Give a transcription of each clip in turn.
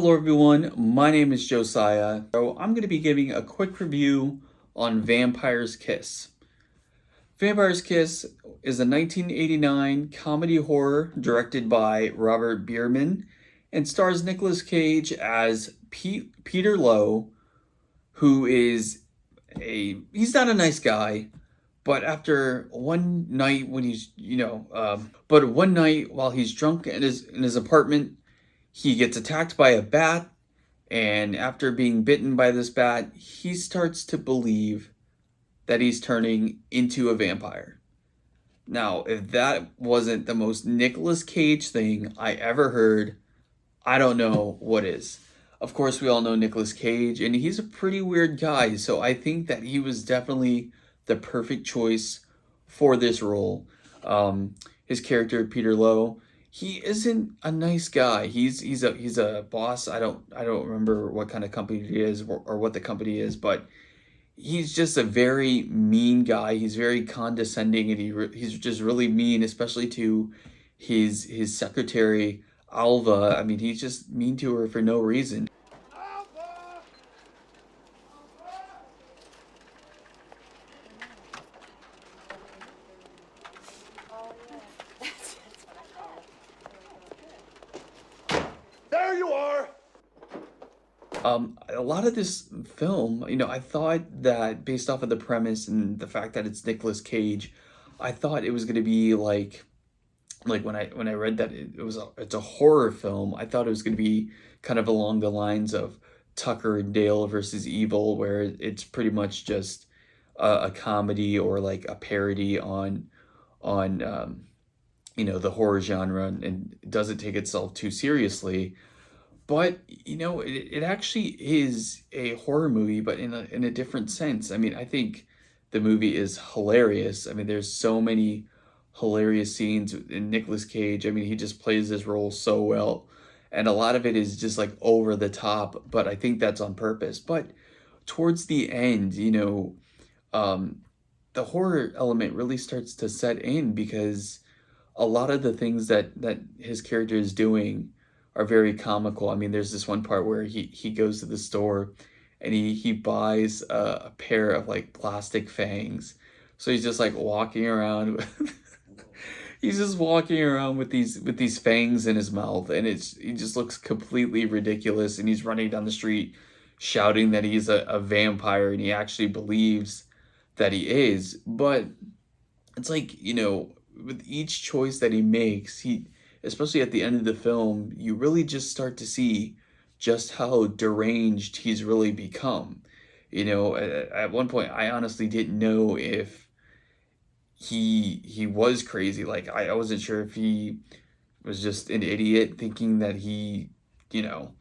Hello everyone, my name is Josiah. So I'm going to be giving a quick review on Vampire's Kiss. Vampire's Kiss is a 1989 comedy horror directed by Robert Bierman and stars Nicolas Cage as Peter Lowe, who is he's not a nice guy, but after one night when one night while he's drunk in his apartment, he gets attacked by a bat, and after being bitten by this bat, he starts to believe that he's turning into a vampire. Now, if that wasn't the most Nicolas Cage thing I ever heard, I don't know what is. Of course, we all know Nicolas Cage, and he's a pretty weird guy, so I think that he was definitely the perfect choice for this role. His character, Peter Lowe, he isn't a nice guy. He's a boss. I don't remember what kind of company he is or what the company is, but he's just a very mean guy. He's very condescending, and he's just really mean, especially to his secretary Alva. I mean, he's just mean to her for no reason. There you are! A lot of this film, I thought that based off of the premise and the fact that it's Nicolas Cage, I thought it was going to be like when I read that it's a horror film, I thought it was going to be kind of along the lines of Tucker and Dale versus Evil, where it's pretty much just a comedy or like a parody on the horror genre, and it doesn't take itself too seriously. But it actually is a horror movie, but in a different sense. I mean, I think the movie is hilarious. I mean, there's so many hilarious scenes in Nicolas Cage. I mean, he just plays this role so well, and a lot of it is just like over the top. But I think that's on purpose. But towards the end, the horror element really starts to set in, because a lot of the things that his character is doing are very comical. I mean, there's this one part where he goes to the store and he buys a pair of like plastic fangs. So he's just like walking around he's just walking around with these fangs in his mouth, and he just looks completely ridiculous, and he's running down the street shouting that he's a vampire, and he actually believes that he is. But it's like, with each choice that he makes, especially at the end of the film, you really just start to see just how deranged he's really become. At one point, I honestly didn't know if he was crazy. Like, I wasn't sure if he was just an idiot thinking that he, you know,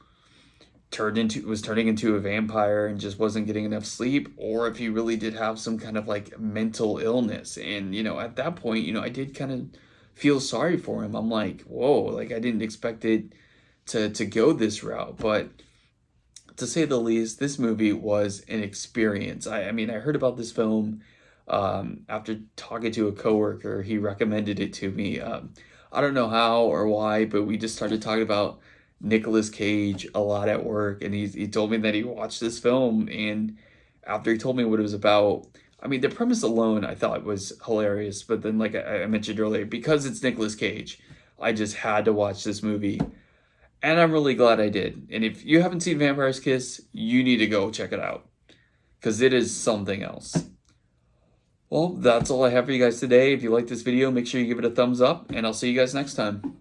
was turning into a vampire and just wasn't getting enough sleep, or if he really did have some kind of like mental illness. And at that point, I did kind of feel sorry for him. I'm like, whoa, like I didn't expect it to go this route. But to say the least, this movie was an experience. I mean, I heard about this film after talking to a coworker. He recommended it to me. I don't know how or why, but we just started talking about Nicolas Cage a lot at work, and he told me that he watched this film, and after he told me what it was about, I mean, the premise alone I thought was hilarious, but then like I mentioned earlier, because it's Nicolas Cage, I just had to watch this movie, and I'm really glad I did. And if you haven't seen Vampire's Kiss, you need to go check it out, because it is something else. Well, that's all I have for you guys today. If you like this video, make sure you give it a thumbs up, and I'll see you guys next time.